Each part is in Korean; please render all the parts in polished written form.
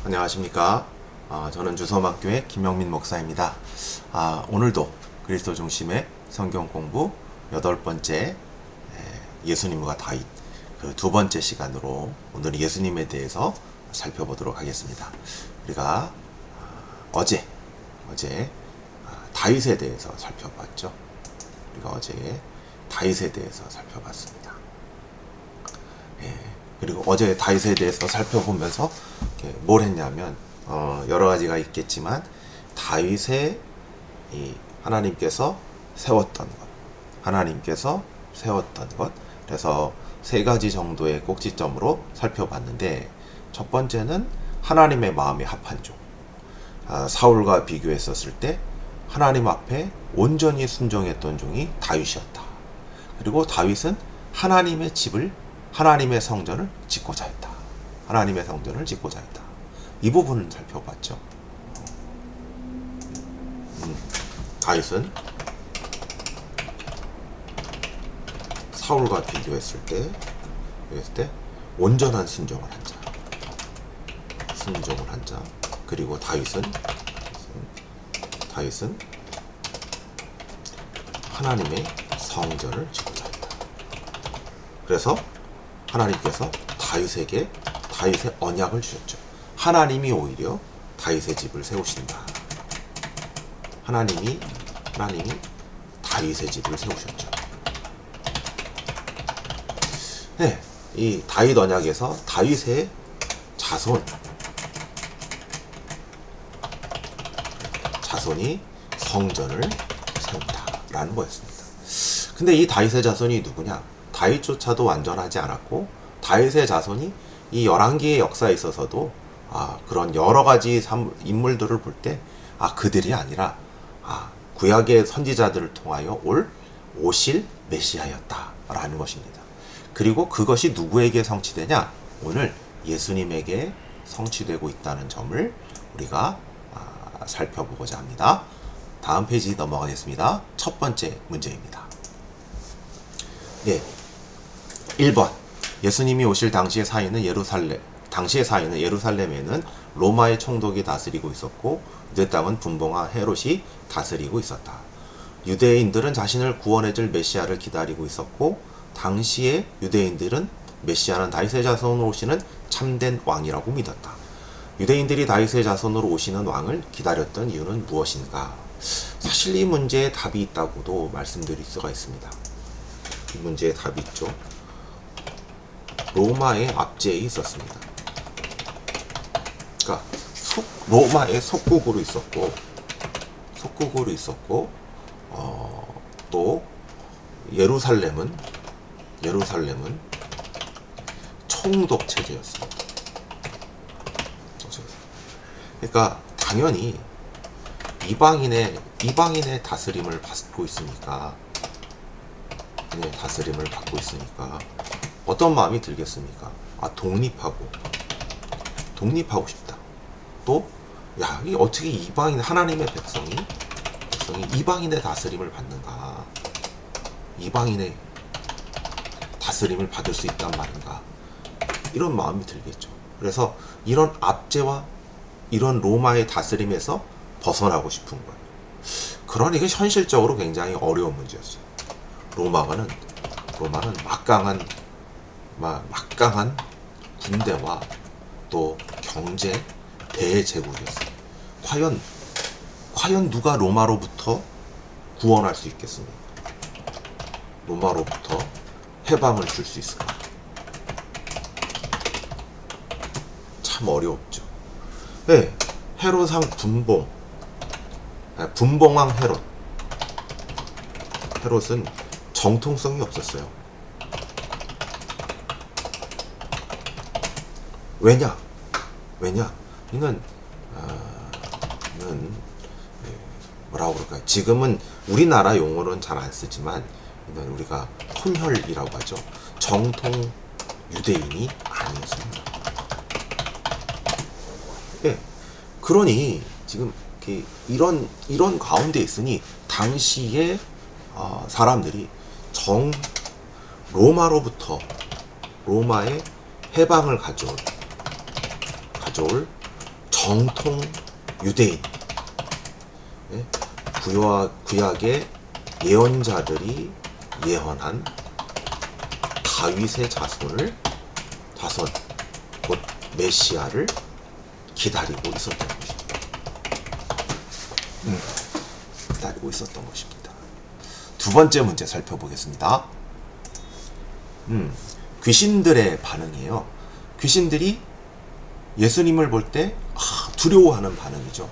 안녕하십니까. 저는 주섬학교의 김영민 목사입니다. 오늘도 그리스도 중심의 성경 공부 8번째 예수님과 다윗 그 두 번째 시간으로 오늘 예수님에 대해서 살펴보도록 하겠습니다. 우리가 어제 다윗에 대해서 살펴봤죠. 우리가 어제 다윗에 대해서 살펴봤습니다. 그리고 어제 다윗에 대해서 살펴보면서 뭘 했냐면 여러 가지가 있겠지만 다윗의 하나님께서 세웠던 것 그래서 세 가지 정도의 꼭지점으로 살펴봤는데, 첫 번째는 하나님의 마음에 합한 종, 사울과 비교했었을 때 하나님 앞에 온전히 순종했던 종이 다윗이었다. 그리고 다윗은 하나님의 성전을 짓고자 했다. 이 부분을 살펴봤죠. 다윗은 사울과 비교했을 때 온전한 순종을 한 자. 그리고 다윗은 하나님의 성전을 짓고자 했다. 그래서 하나님께서 다윗의 언약을 주셨죠. 하나님이 오히려 다윗의 집을 세우신다. 하나님이 다윗의 집을 세우셨죠. 이 다윗 언약에서 다윗의 자손이 성전을 세운다라는 거였습니다. 근데 이 다윗의 자손이 누구냐? 다윗조차도 완전하지 않았고, 다윗의 자손이 이 열왕기의 역사에 있어서도 그런 여러 가지 인물들을 볼 때 그들이 아니라 구약의 선지자들을 통하여 오실 메시아였다라는 것입니다. 그리고 그것이 누구에게 성취되냐? 오늘 예수님에게 성취되고 있다는 점을 우리가 살펴보고자 합니다. 다음 페이지 넘어가겠습니다. 첫 번째 문제입니다. 1번. 예수님이 오실 당시의 사이는 예루살렘에는 로마의 총독이 다스리고 있었고, 유대 땅은 분봉왕 헤롯이 다스리고 있었다. 유대인들은 자신을 구원해줄 메시아를 기다리고 있었고, 당시의 유대인들은 메시아는 다윗의 자손으로 오시는 참된 왕이라고 믿었다. 유대인들이 다윗의 자손으로 오시는 왕을 기다렸던 이유는 무엇인가? 사실 이 문제에 답이 있다고도 말씀드릴 수가 있습니다. 이 문제에 답이 있죠. 로마의 압제에 있었습니다. 그러니까 로마의 속국으로 있었고, 또 예루살렘은 총독 체제였습니다. 그러니까 당연히 이방인의 다스림을 받고 있으니까 어떤 마음이 들겠습니까? 독립하고 싶다. 또 이 어떻게 하나님의 백성이 이방인의 다스림을 받는가? 이방인의 다스림을 받을 수 있단 말인가? 이런 마음이 들겠죠. 그래서 이런 압제와 이런 로마의 다스림에서 벗어나고 싶은 거예요. 그러니 이게 현실적으로 굉장히 어려운 문제였어요. 로마는 막강한 군대와 또 경제 대제국이었어요. 과연 누가 로마로부터 구원할 수 있겠습니까? 로마로부터 해방을 줄 수 있을까? 참 어려웠죠. 헤롯왕 분봉왕 헤롯은 정통성이 없었어요. 왜냐? 이는 뭐라고 그럴까요? 지금은 우리나라 용어로는 잘 안 쓰지만 이는 우리가 혼혈이라고 하죠. 정통 유대인이 아니었습니다. 그러니 지금 이런 가운데 있으니 당시에 사람들이 로마의 해방을 가져올 정통 유대인, 예? 구약의 예언자들이 예언한 다윗의 자손 곧 메시아를 기다리고 있었던 것입니다. 기다리고 있었던 것입니다. 두 번째 문제 살펴보겠습니다. 귀신들의 반응이에요. 귀신들이 예수님을 볼 때 두려워하는 반응이죠.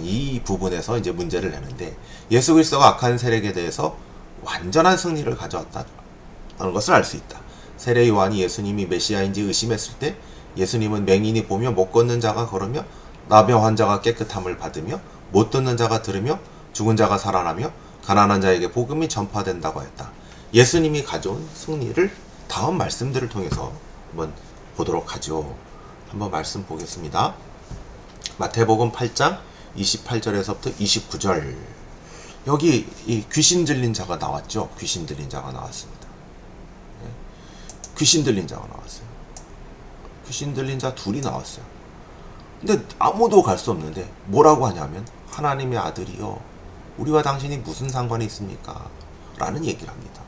이 부분에서 이제 문제를 내는데, 예수 그리스도가 악한 세력에 대해서 완전한 승리를 가져왔다는 것을 알 수 있다. 세례 요한이 예수님이 메시아인지 의심했을 때 예수님은 맹인이 보며 못 걷는 자가 걸으며 나병 환자가 깨끗함을 받으며 못 듣는 자가 들으며 죽은 자가 살아나며 가난한 자에게 복음이 전파된다고 했다. 예수님이 가져온 승리를 다음 말씀들을 통해서 한번 보도록 하죠. 한번 말씀 보겠습니다. 마태복음 8장 28절에서부터 29절. 여기 이 귀신 들린 자가 나왔죠. 귀신 들린 자가 나왔습니다. 귀신 들린 자가 나왔어요. 귀신 들린 자 둘이 나왔어요. 근데 아무도 갈 수 없는데 뭐라고 하냐면, 하나님의 아들이요, 우리와 당신이 무슨 상관이 있습니까? 라는 얘기를 합니다.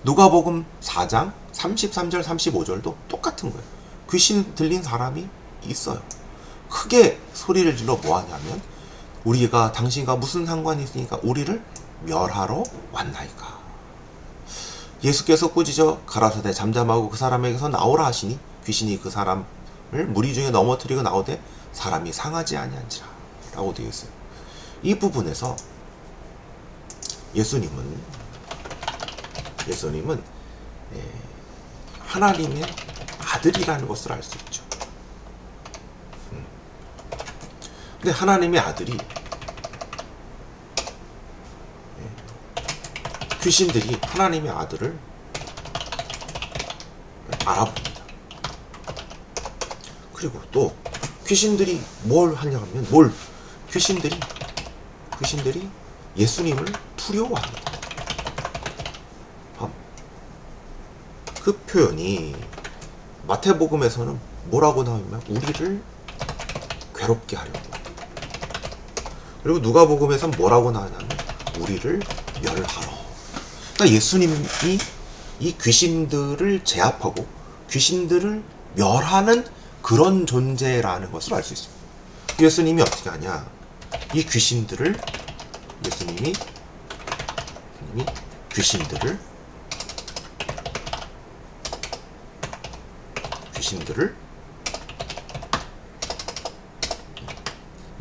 누가복음 4장 33절 35절도 똑같은 거예요. 귀신 들린 사람이 있어요. 크게 소리를 질러 뭐 하냐면, 우리가 당신과 무슨 상관이 있으니까 우리를 멸하러 왔나이까. 예수께서 꾸짖어 가라사대 잠잠하고 그 사람에게서 나오라 하시니 귀신이 그 사람을 무리 중에 넘어뜨리고 나오되 사람이 상하지 아니한지라 라고 되어 있어요. 이 부분에서 예수님은 하나님의 아들이라는 것을 알 수 있죠. 근데 하나님의 아들이, 귀신들이 하나님의 아들을 알아봅니다. 그리고 또 귀신들이 뭘 하냐면, 귀신들이 예수님을 두려워합니다. 그 표현이 마태복음에서는 뭐라고 나오냐면, 우리를 괴롭게 하려고. 그리고 누가복음에서는 뭐라고 나오냐면, 우리를 멸하러. 그러니까 예수님이 이 귀신들을 제압하고 귀신들을 멸하는 그런 존재라는 것을 알 수 있습니다. 예수님이 어떻게 하냐? 이 귀신들을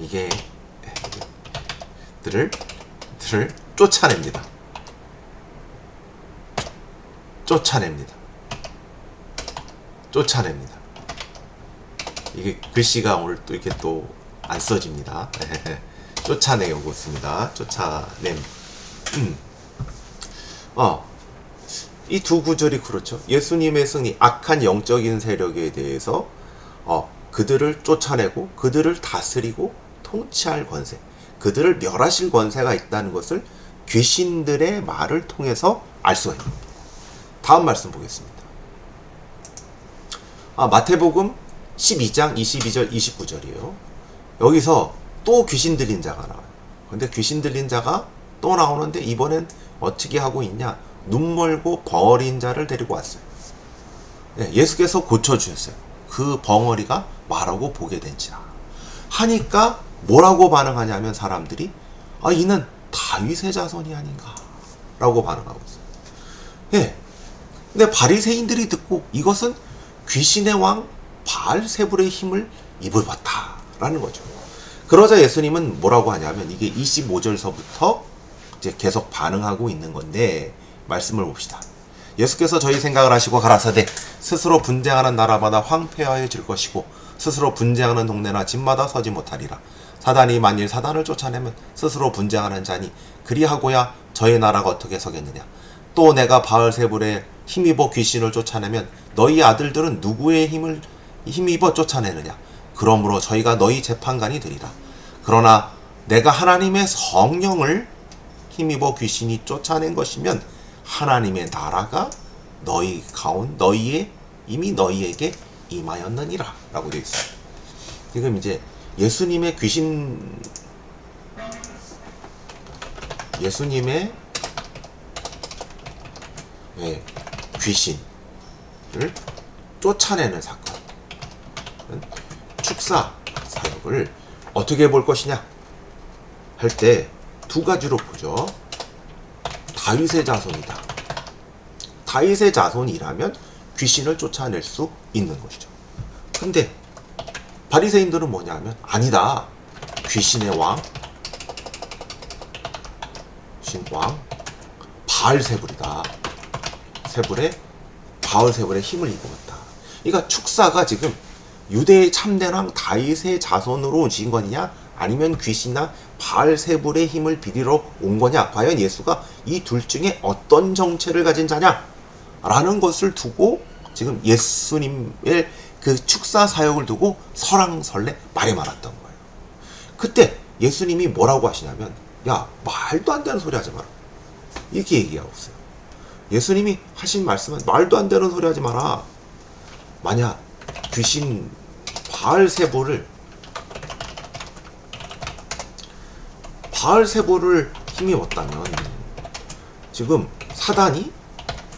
이게 들을 쫓아냅니다. 이게 글씨가 오늘 또 이렇게 또 안 써집니다. 쫓아내고 있습니다. 쫓아냄. 이 두 구절이 그렇죠. 예수님의 승리, 악한 영적인 세력에 대해서 그들을 쫓아내고 그들을 다스리고 통치할 권세, 그들을 멸하실 권세가 있다는 것을 귀신들의 말을 통해서 알 수가 있습니다. 다음 말씀 보겠습니다. 마태복음 12장 22절 29절이에요. 여기서 또 귀신 들린 자가 나와요. 근데 귀신 들린 자가 또 나오는데, 이번엔 어떻게 하고 있냐? 눈 멀고 벙어리인 자를 데리고 왔어요. 예수께서 고쳐주셨어요. 그 벙어리가 말하고 보게 된지라 하니까 뭐라고 반응하냐면, 사람들이 이는 다윗의 자손이 아닌가 라고 반응하고 있어요. 근데 바리새인들이 듣고 이것은 귀신의 왕 바알세불의 힘을 입어봤다 라는 거죠. 그러자 예수님은 뭐라고 하냐면, 이게 25절서부터 이제 계속 반응하고 있는 건데, 말씀을 봅시다. 예수께서 저희 생각을 하시고 가라사대, 스스로 분쟁하는 나라마다 황폐하여질 것이고 스스로 분쟁하는 동네나 집마다 서지 못하리라. 사단이 만일 사단을 쫓아내면 스스로 분쟁하는 자니 그리하고야 저희 나라가 어떻게 서겠느냐. 또 내가 바알세불에 힘입어 귀신을 쫓아내면 너희 아들들은 누구의 힘입어 쫓아내느냐. 그러므로 저희가 너희 재판관이 되리라. 그러나 내가 하나님의 성령을 힘입어 귀신이 쫓아낸 것이면 하나님의 나라가 이미 너희에게 임하였느니라 라고 되어 있어요. 지금 이제 예수님의 귀신을 쫓아내는 사건, 축사 사역을 어떻게 볼 것이냐 할 때 두 가지로 보죠. 다윗의 자손이다. 다윗의 자손이라면 귀신을 쫓아낼 수 있는 것이죠. 근데 바리새인들은 뭐냐면 아니다. 귀신의 왕 바알세불이다. 바알세불의 힘을 입었다. 그러니까 축사가 지금 유대의 참된 왕 다윗의 자손으로 오신 거냐, 아니면 귀신이나 바알세불의 힘을 빌리러 온 거냐, 과연 예수가 이 둘 중에 어떤 정체를 가진 자냐 라는 것을 두고 지금 예수님의 그 축사 사역을 두고 설왕설래 말이 많았던 거예요. 그때 예수님이 뭐라고 하시냐면, 야, 말도 안 되는 소리 하지 마라, 이렇게 얘기하고 있어요. 예수님이 하신 말씀은 말도 안 되는 소리 하지 마라. 만약 귀신 바알세불을 힘입었다면 지금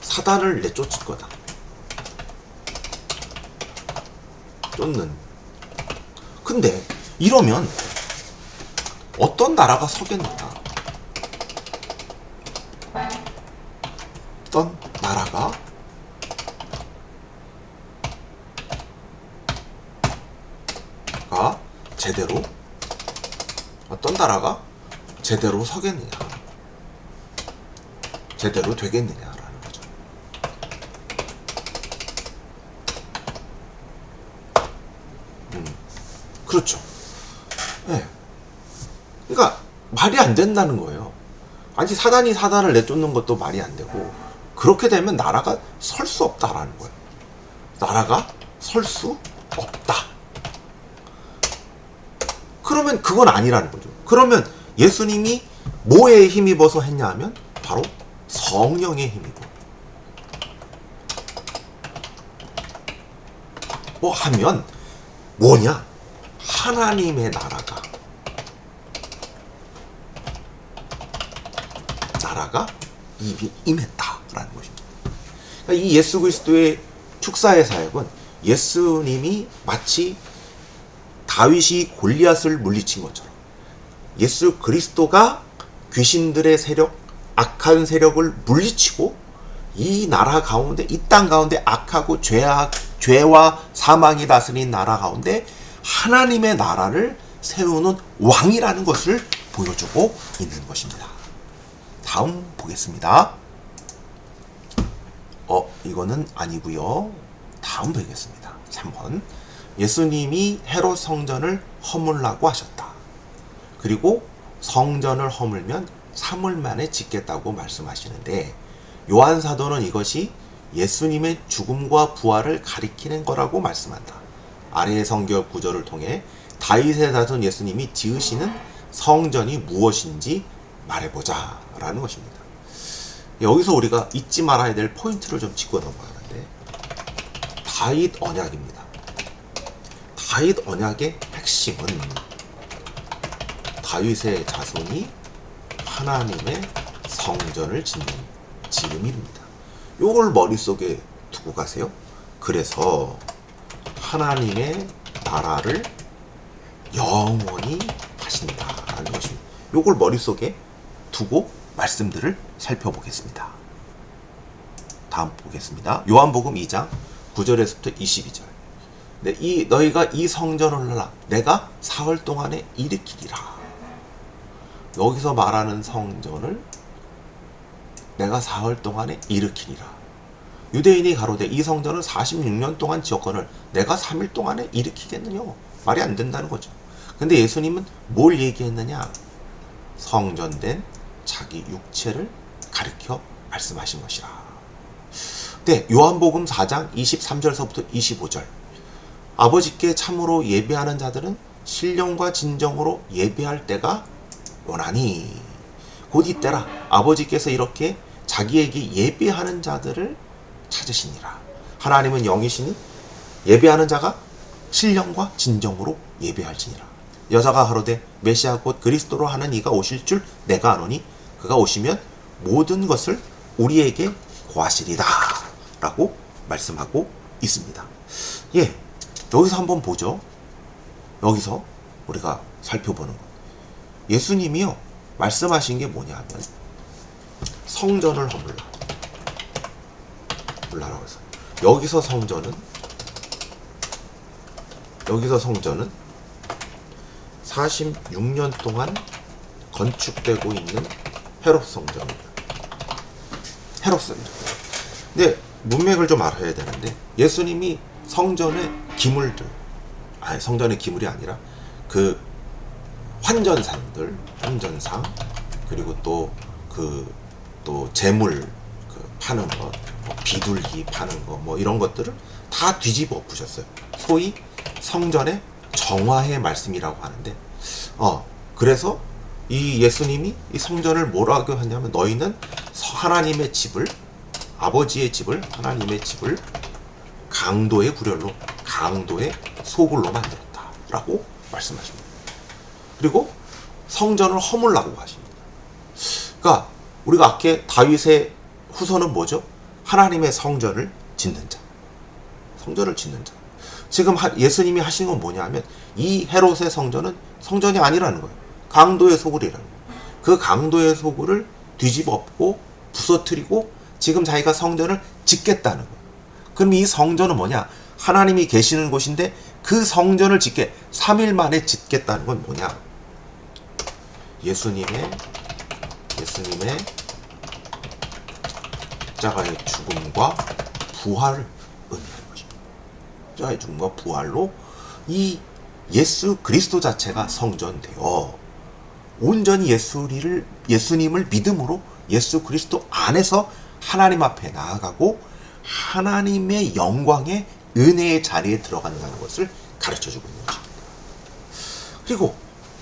사단을 내쫓을 거다. 쫓는. 근데 이러면 어떤 나라가 서겠느냐? 어떤 나라가 제대로 서겠느냐, 제대로 되겠느냐라는 거죠. 그렇죠. 네. 그러니까 말이 안 된다는 거예요. 아니, 사단이 사단을 내쫓는 것도 말이 안 되고, 그렇게 되면 나라가 설 수 없다라는 거예요. 나라가 설 수 없다. 그러면 그건 아니라는 거죠. 그러면 예수님이 뭐에 힘입어서 했냐 하면 바로 성령에 힘입어. 뭐 하면 뭐냐? 하나님의 나라가 이미 임했다라는 것입니다. 그러니까 이 예수 그리스도의 축사의 사역은 예수님이 마치 다윗이 골리앗을 물리친 것처럼 예수 그리스도가 귀신들의 세력, 악한 세력을 물리치고 이 나라 가운데, 이 땅 가운데 악하고 죄와 사망이 다스린 나라 가운데 하나님의 나라를 세우는 왕이라는 것을 보여주고 있는 것입니다. 다음 보겠습니다. 이거는 아니고요. 다음 보겠습니다. 3번. 예수님이 헤롯 성전을 허물라고 하셨다. 그리고 성전을 허물면 3일 만에 짓겠다고 말씀하시는데, 요한 사도는 이것이 예수님의 죽음과 부활을 가리키는 거라고 말씀한다. 아래의 성경 구절을 통해 다윗의 자손 예수님이 지으시는 성전이 무엇인지 말해보자 라는 것입니다. 여기서 우리가 잊지 말아야 될 포인트를 좀 짚고 넘어가야 하는데, 다윗 언약입니다. 다윗 언약의 핵심은 다윗의 자손이 하나님의 성전을 짓는 지음입니다. 요걸 머릿속에 두고 가세요. 그래서 하나님의 나라를 영원히 하신다라는 것입니다. 요걸 머릿속에 두고 말씀들을 살펴보겠습니다. 다음 보겠습니다. 요한복음 2장 9절에서부터 22절. 너희가 이 성전을 내가 사흘 동안에 일으키리라. 여기서 말하는 성전을 내가 사흘 동안에 일으키리라. 유대인이 가로되 이 성전을 46년 동안 지었거늘 내가 3일 동안에 일으키겠느냐? 말이 안 된다는 거죠. 근데 예수님은 뭘 얘기했느냐? 성전된 자기 육체를 가리켜 말씀하신 것이라. 네, 요한복음 4장 23절서부터 25절. 아버지께 참으로 예배하는 자들은 신령과 진정으로 예배할 때가 오나니, 곧 이때라 아버지께서 이렇게 자기에게 예배하는 자들을 찾으시니라. 하나님은 영이시니 예배하는 자가 신령과 진정으로 예배할지니라. 여자가 가로되 메시아 곧 그리스도로 하는 이가 오실 줄 내가 아노니 그가 오시면 모든 것을 우리에게 고하시리라 라고 말씀하고 있습니다. 예, 여기서 한번 보죠. 여기서 우리가 살펴보는 것, 예수님이요 말씀하신 게 뭐냐 하면 성전을 허물라라고 해서 여기서 성전은 46년 동안 건축되고 있는 헤롯 성전입니다. 헤롯 성전. 근데 문맥을 좀 알아야 되는데, 예수님이 성전의 기물들, 성전의 기물이 아니라 그 환전상들, 환전상, 그리고 또 재물 파는 것, 비둘기 파는 거, 이런 것들을 다 뒤집어 엎으셨어요. 소위 성전의 정화의 말씀이라고 하는데, 그래서 이 예수님이 이 성전을 뭐라고 하냐면, 너희는 하나님의 집을, 아버지의 집을, 하나님의 집을 강도의 구렬로, 강도의 소굴로 만들었다 라고 말씀하십니다. 그리고 성전을 허물라고 하십니다. 그러니까 우리가 아까 다윗의 후손은 뭐죠? 하나님의 성전을 짓는 자, 성전을 짓는 자. 지금 예수님이 하신 건 뭐냐 하면, 이 헤롯의 성전은 성전이 아니라는 거예요. 강도의 소굴이라는 거예요. 그 강도의 소굴을 뒤집어 엎고 부서뜨리고 지금 자기가 성전을 짓겠다는 거예요. 그럼 이 성전은 뭐냐? 하나님이 계시는 곳인데 그 성전을 3일 만에 짓겠다는 건 뭐냐? 예수님의 십자가의 죽음과 부활을 의미하는 것입니다. 십자가의 죽음과 부활로 이 예수 그리스도 자체가 성전되어 온전히 예수님을 믿음으로 예수 그리스도 안에서 하나님 앞에 나아가고 하나님의 영광의 은혜의 자리에 들어간다는 것을 가르쳐주고 있는 것입니다. 그리고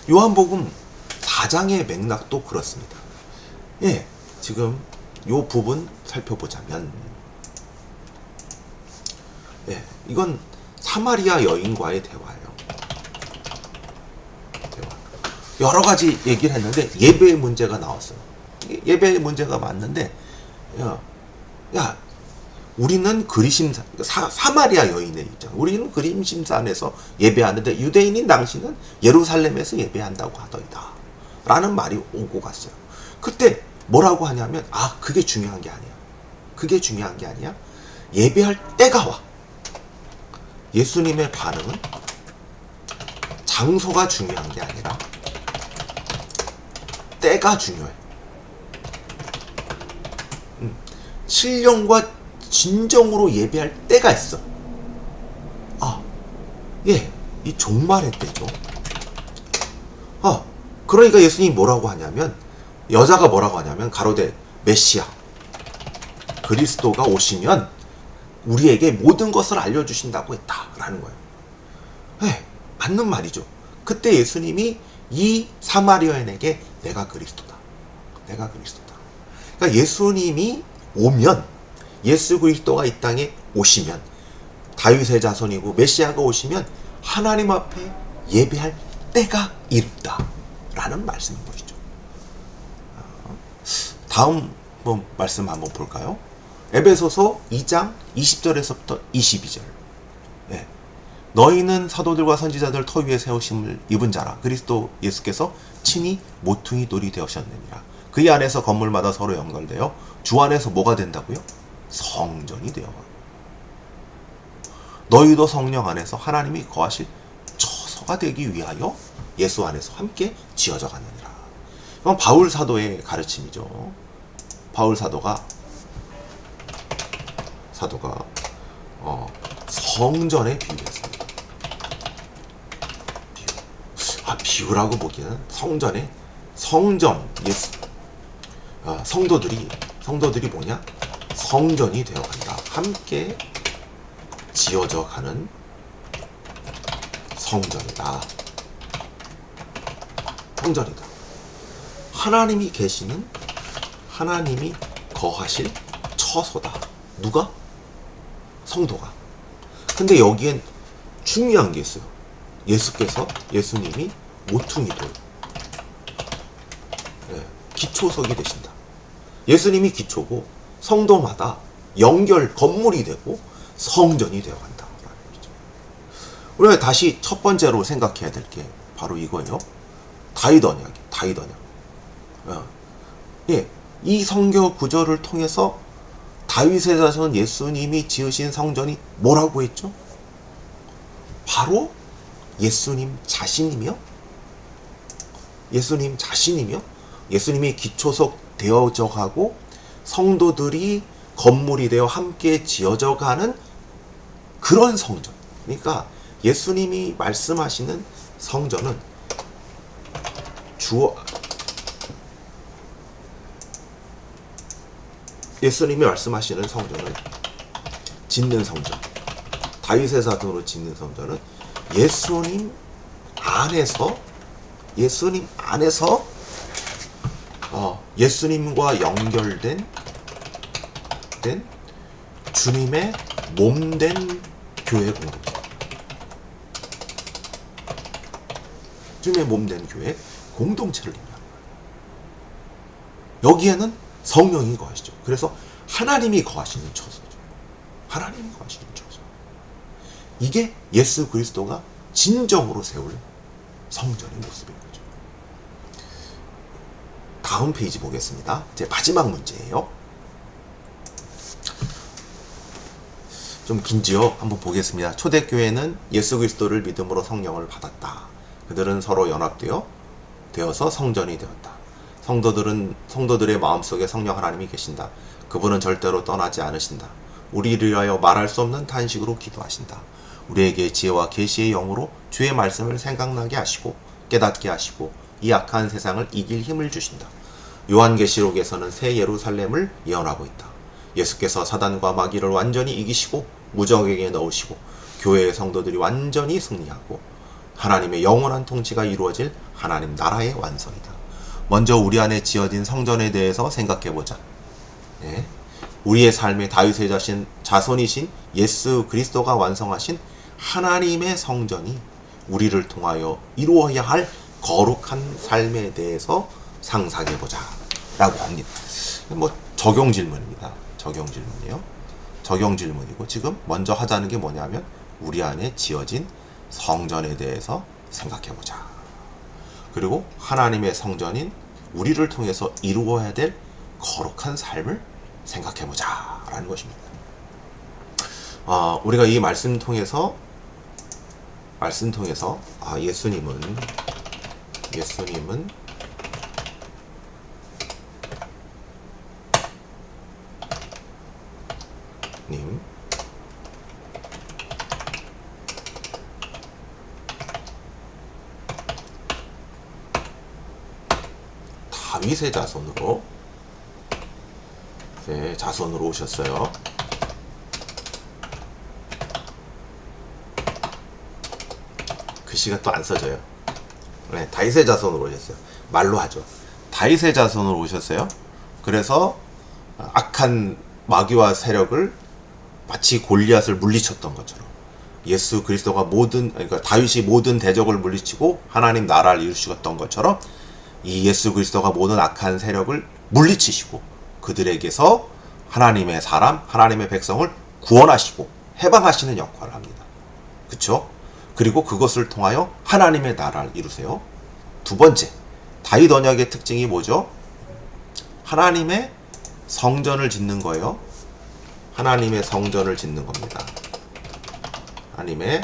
요한복음 4장의 맥락도 그렇습니다. 예, 지금 요 부분 살펴보자면, 예, 이건 사마리아 여인과의 대화예요. 여러 가지 얘기를 했는데 예배의 문제가 나왔어요. 예배의 문제가 맞는데, 우리는 사마리아 여인의 입장, 우리는 그림심산에서 예배하는데 유대인인 당신은 예루살렘에서 예배한다고 하더이다 라는 말이 오고 갔어요. 그때 뭐라고 하냐면, 그게 중요한 게 아니야. 그게 중요한 게 아니야. 예배할 때가 와. 예수님의 반응은 장소가 중요한 게 아니라 때가 중요해. 신령과 진정으로 예배할 때가 있어. 이 종말의 때죠. 그러니까 예수님이 뭐라고 하냐면, 여자가 뭐라고 하냐면, 가로되 메시아 그리스도가 오시면 우리에게 모든 것을 알려주신다고 했다라는 거예요. 맞는 말이죠. 그때 예수님이 이 사마리아인에게 내가 그리스도다. 그러니까 예수님이 오면, 예수 그리스도가 이 땅에 오시면, 다윗의 자손이고 메시아가 오시면 하나님 앞에 예배할 때가 이른다 라는 말씀인 것이죠. 다음 말씀 한번 볼까요? 에베소서 2장 20절에서부터 22절. 너희는 사도들과 선지자들 터 위에 세우심을 입은 자라. 그리스도 예수께서 친히 모퉁이 돌이 되셨느니라. 그의 안에서 건물마다 서로 연결되어 주 안에서 뭐가 된다고요? 성전이 되어. 너희도 성령 안에서 하나님이 거하실 처소가 되기 위하여 예수 안에서 함께 지어져 가느니라. 이건 바울 사도의 가르침이죠. 바울 사도가 성전에 비유했습니다. 비유라고 보기에는 성전, 예수, 성도들이 뭐냐? 성전이 되어간다. 함께 지어져 가는 성전이다. 하나님이 계시는, 하나님이 거하실 처소다. 누가? 성도가. 근데 여기엔 중요한 게 있어요. 예수님이 모퉁이 돌, 기초석이 되신다. 예수님이 기초고 성도마다 연결 건물이 되고 성전이 되어간다. 우리가 다시 첫 번째로 생각해야 될 게 바로 이거예요. 다윗 언약이 다윗 언약. 이 성경 구절을 통해서 다윗의 자손 예수님이 지으신 성전이 뭐라고 했죠? 바로 예수님 자신이며 예수님이 기초석 되어져 가고 성도들이 건물이 되어 함께 지어져 가는 그런 성전. 그러니까 예수님이 말씀하시는 성전은 예수님이 말씀하시는 성전은 짓는 성전, 다윗의 자손으로 짓는 성전은 예수님 안에서 예수님과 연결된 주님의 몸된 교회 공동체. 주님의 몸된 교회 공동체를 얘기합니다. 여기에는 성령이 거하시죠. 그래서 하나님이 거하시는 처소죠. 하나님이 거하시는 처소. 이게 예수 그리스도가 진정으로 세울 성전의 모습인 거죠. 다음 페이지 보겠습니다. 제 마지막 문제예요. 좀 긴지요. 한번 보겠습니다. 초대교회는 예수 그리스도를 믿음으로 성령을 받았다. 그들은 서로 되어서 성전이 되었다. 성도들의 마음속에 성령 하나님이 계신다. 그분은 절대로 떠나지 않으신다. 우리를 위하여 말할 수 없는 탄식으로 기도하신다. 우리에게 지혜와 계시의 영으로 주의 말씀을 생각나게 하시고 깨닫게 하시고 이 악한 세상을 이길 힘을 주신다. 요한계시록에서는 새 예루살렘을 예언하고 있다. 예수께서 사단과 마귀를 완전히 이기시고 무적에게 넣으시고 교회의 성도들이 완전히 승리하고 하나님의 영원한 통치가 이루어질 하나님 나라의 완성이다. 먼저 우리 안에 지어진 성전에 대해서 생각해보자. 우리의 삶의 다윗의 자손이신 예수 그리스도가 완성하신 하나님의 성전이 우리를 통하여 이루어야 할 거룩한 삶에 대해서 상상해보자 라고 합니다. 적용 질문입니다. 적용 질문이에요. 적용 질문이고 지금 먼저 하자는 게 뭐냐면 우리 안에 지어진 성전에 대해서 생각해보자. 그리고 하나님의 성전인 우리를 통해서 이루어야 될 거룩한 삶을 생각해보자 라는 것입니다. 우리가 이 말씀 통해서 예수님은 다윗의 자손으로 오셨어요. 글씨가 또 안 써져요. 다윗의 자손으로 오셨어요. 말로 하죠. 다윗의 자손으로 오셨어요. 그래서 악한 마귀와 세력을 마치 골리앗을 물리쳤던 것처럼 예수 그리스도가 그러니까 다윗이 모든 대적을 물리치고 하나님 나라를 이루셨던 것처럼 이 예수 그리스도가 모든 악한 세력을 물리치시고 그들에게서 하나님의 하나님의 백성을 구원하시고 해방하시는 역할을 합니다. 그쵸? 그리고 그것을 통하여 하나님의 나라를 이루세요. 두 번째, 다윗 언약의 특징이 뭐죠? 하나님의 성전을 짓는 거예요. 하나님의 성전을 짓는 겁니다. 하나님의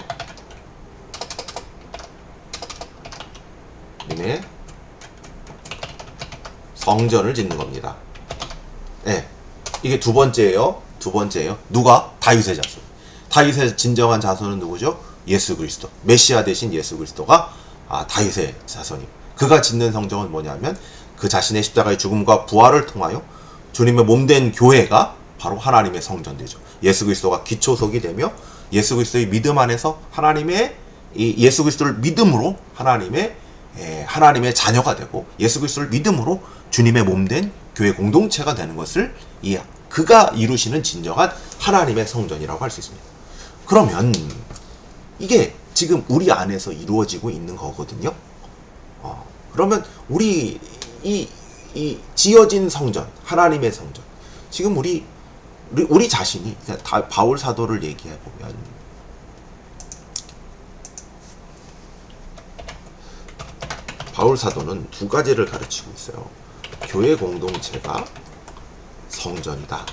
성전을 짓는 겁니다. 이게 두 번째예요. 누가? 다윗의 자손. 다윗의 진정한 자손은 누구죠? 예수 그리스도. 메시아 대신 예수 그리스도가 다윗의 자손이고 그가 짓는 성전은 뭐냐면 그 자신의 십자가의 죽음과 부활을 통하여 주님의 몸된 교회가 바로 하나님의 성전되죠. 예수 그리스도가 기초석이 되며 예수 그리스도의 믿음 안에서 예수 그리스도를 믿음으로 하나님의 자녀가 되고 예수 그리스도를 믿음으로 주님의 몸된 교회 공동체가 되는 것을 그가 이루시는 진정한 하나님의 성전이라고 할 수 있습니다. 그러면 이게 지금 우리 안에서 이루어지고 있는 거거든요. 그러면 우리 이 지어진 성전, 하나님의 성전, 지금 우리 자신이 바울 사도를 얘기해 보면 바울 사도는 두 가지를 가르치고 있어요. 교회 공동체가 성전이다.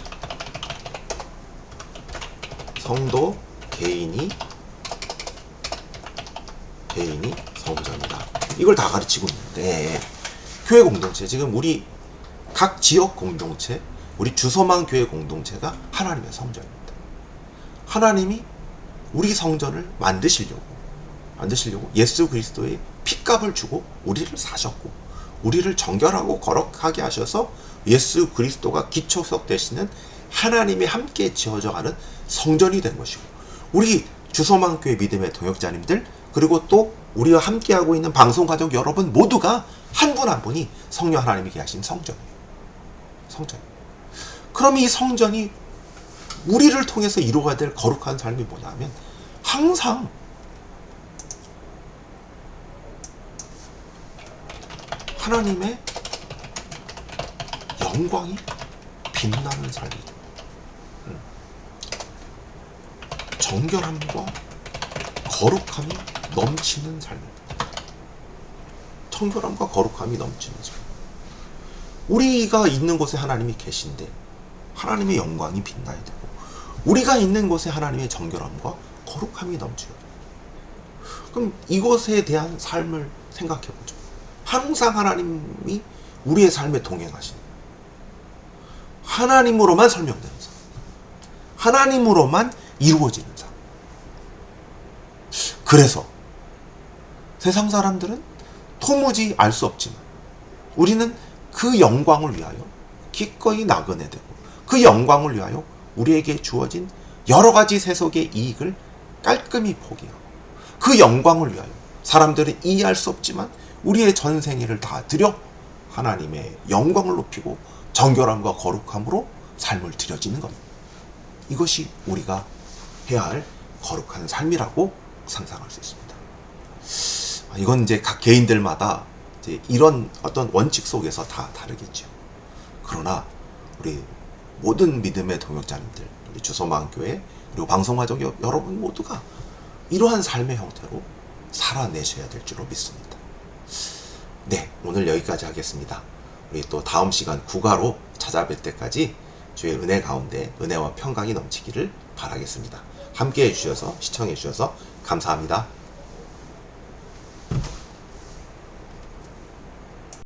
성도 개인이 성전이다. 이걸 다 가르치고 있는데, 교회 공동체, 지금 우리 각 지역 공동체, 우리 주소만 교회 공동체가 하나님의 성전입니다. 하나님이 우리 성전을 만드시려고 예수 그리스도의 핏값을 주고 우리를 사셨고, 우리를 정결하고 거룩하게 하셔서 예수 그리스도가 기초석 되시는 하나님이 함께 지어져가는 성전이 된 것이고, 우리 주소만교회 믿음의 동역자님들, 그리고 또 우리와 함께하고 있는 방송가족 여러분 모두가 한 분 한 분이 성령 하나님이 계신 성전이에요. 그럼 이 성전이 우리를 통해서 이루어야 될 거룩한 삶이 뭐냐면, 항상 하나님의 영광이 빛나는 삶이죠. 정결함과 거룩함이 넘치는 삶입니다. 정결함과 거룩함이 넘치는 삶. 우리가 있는 곳에 하나님이 계신데 하나님의 영광이 빛나야 되고, 우리가 있는 곳에 하나님의 정결함과 거룩함이 넘쳐야 돼요. 그럼 이것에 대한 삶을 생각해 보죠. 항상 하나님이 우리의 삶에 동행하시는, 하나님으로만 설명되는 삶, 하나님으로만 이루어지는 삶. 그래서 세상 사람들은 도무지 알 수 없지만 우리는 그 영광을 위하여 기꺼이 나그네되고, 그 영광을 위하여 우리에게 주어진 여러 가지 세속의 이익을 깔끔히 포기하고, 그 영광을 위하여 사람들은 이해할 수 없지만 우리의 전생애를 다 들여 하나님의 영광을 높이고 정결함과 거룩함으로 삶을 드려지는 겁니다. 이것이 우리가 해야 할 거룩한 삶이라고 상상할 수 있습니다. 이건 이제 각 개인들마다 이제 이런 어떤 원칙 속에서 다 다르겠죠. 그러나 우리 모든 믿음의 동역자님들, 우리 주소만교회, 그리고 방송가족 여러분 모두가 이러한 삶의 형태로 살아내셔야 될 줄로 믿습니다. 네, 오늘 여기까지 하겠습니다. 우리 또 다음 시간 국가로 찾아뵐 때까지 주의 은혜 가운데 은혜와 평강이 넘치기를 바라겠습니다. 함께 해주셔서, 시청해 주셔서 감사합니다.